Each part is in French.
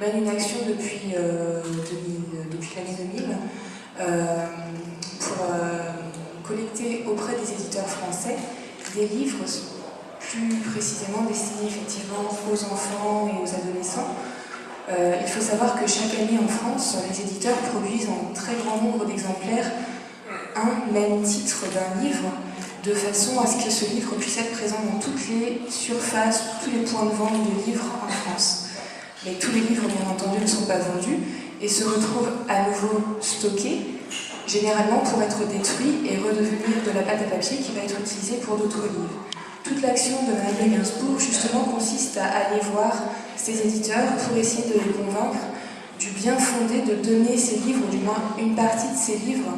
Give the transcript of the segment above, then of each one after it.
mène une action depuis l'année 2000 pour collecter auprès des éditeurs français des livres plus précisément destinés effectivement aux enfants et aux adolescents. Il faut savoir que chaque année en France, les éditeurs produisent en très grand nombre d'exemplaires un même titre d'un livre, de façon à ce que ce livre puisse être présent dans toutes les surfaces, tous les points de vente de livres en France. Mais tous les livres, bien entendu, ne sont pas vendus et se retrouvent à nouveau stockés, généralement pour être détruits et redevenir de la pâte à papier qui va être utilisée pour d'autres livres. Toute l'action de Madame de Gainsbourg, justement, consiste à aller voir ces éditeurs pour essayer de les convaincre du bien fondé de donner ces livres, ou du moins une partie de ces livres,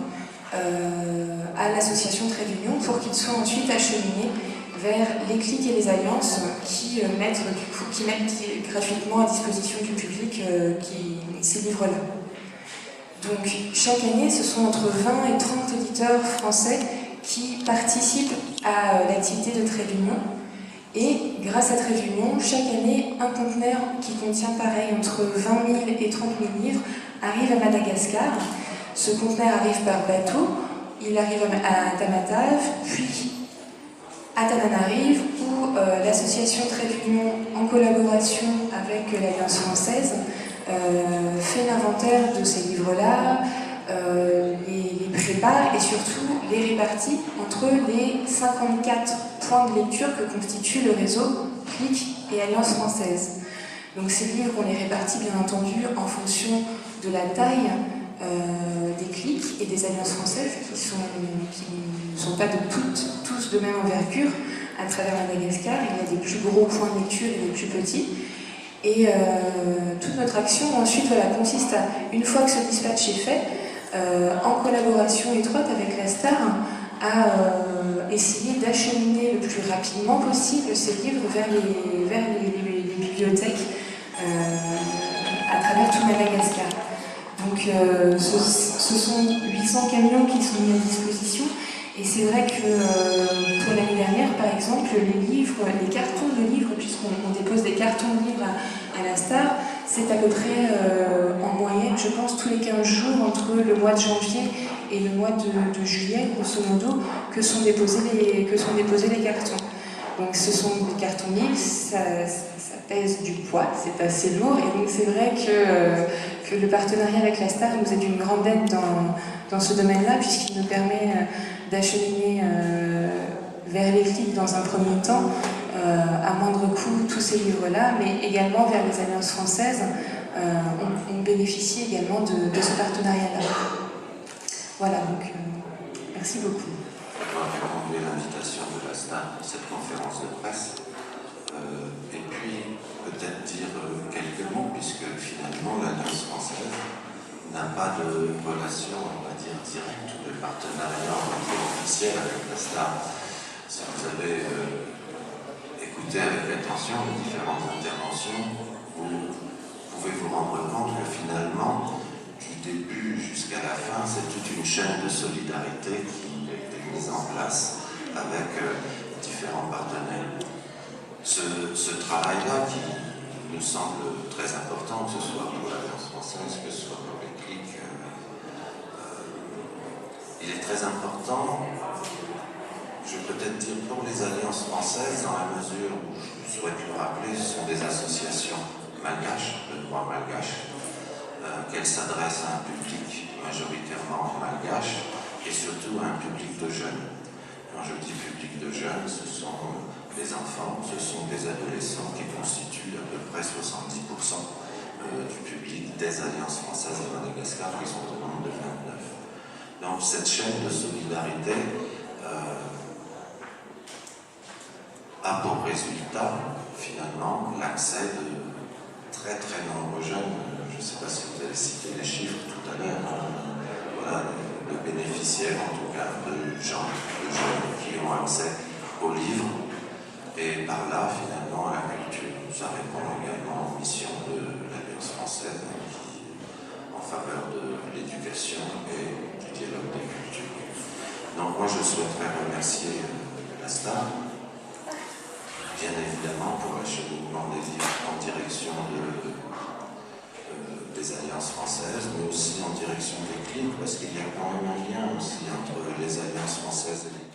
à l'association Trait d'Union pour qu'ils soient ensuite acheminés vers les clics et les alliances qui mettent gratuitement à disposition du public ces livres-là. Donc chaque année, ce sont entre 20 et 30 éditeurs français qui participent à l'activité de Trait d'Union. Et grâce à Trait d'Union, chaque année, un conteneur qui contient pareil entre 20 000 et 30 000 livres arrive à Madagascar. Ce conteneur arrive par bateau, il arrive à Tamatave, puis à Tananarive, où l'association Trait d'Union, en collaboration avec l'Alliance française, fait l'inventaire de ces livres-là, les prépare et surtout les répartit entre les 54 points de lecture que constitue le réseau CLIC et Alliance française. Donc ces livres, on les répartit bien entendu en fonction de la taille des clics et des alliances françaises qui ne sont pas tous de même envergure à travers Madagascar. Il y a des plus gros points de lecture et des plus petits. Et toute notre action ensuite consiste à, une fois que ce dispatch est fait, en collaboration étroite avec la STAR, à essayer d'acheminer le plus rapidement possible ces livres vers les bibliothèques à travers tout Madagascar. Donc ce sont 800 camions qui sont mis à disposition et c'est vrai que pour l'année dernière par exemple les cartons de livres, puisqu'on dépose des cartons de livres à la STAR, c'est à peu près en moyenne je pense tous les 15 jours entre le mois de janvier et le mois de juillet grosso modo que sont déposés les cartons. Donc ce sont des cartons livres, ça pèse du poids, c'est assez lourd et donc c'est vrai que le partenariat avec la STAR nous est d'une grande aide dans ce domaine-là puisqu'il nous permet d'acheminer vers les clics dans un premier temps à moindre coût tous ces livres-là, mais également vers les alliances françaises. On bénéficie également de ce partenariat-là. Voilà, donc merci beaucoup. On va répondre à l'invitation de la STAR pour cette conférence de presse. Et puis, peut-être dire quelques mots, puisque finalement, l'Alliance française n'a pas de relation, on va dire, directe ou de partenariat officiel avec la STAR. Si vous avez écouté avec attention les différentes interventions, vous pouvez vous rendre compte que finalement, du début jusqu'à la fin, c'est toute une chaîne de solidarité qui a été mise en place avec différents partenaires. Ce travail-là, qui nous semble très important, que ce soit pour l'Alliance française, que ce soit pour les clics, il est très important, je vais peut-être dire pour les alliances françaises, dans la mesure où je souhaite le rappeler, ce sont des associations malgaches, de droit malgache, qu'elles s'adressent à un public majoritairement malgache et surtout à un public de jeunes. Quand je dis public de jeunes, ce sont des enfants, ce sont des adolescents qui constituent à peu près 70% du public des alliances françaises à Madagascar, qui sont au nombre de 29. Donc cette chaîne de solidarité a pour résultat, finalement, l'accès de très très nombreux jeunes. Je ne sais pas si vous avez cité les chiffres tout à l'heure. Voilà, le bénéficiaire en tout cas de jeunes qui ont accès aux livres et par là finalement à la culture. Ça répond également aux missions de l'Alliance française en faveur de l'éducation et du dialogue des cultures. Donc moi je souhaiterais remercier la STAR, bien évidemment pour l'acheminement des livres en direction des alliances françaises, mais aussi en direction des clics, parce qu'il y a quand même un lien aussi entre les alliances françaises et les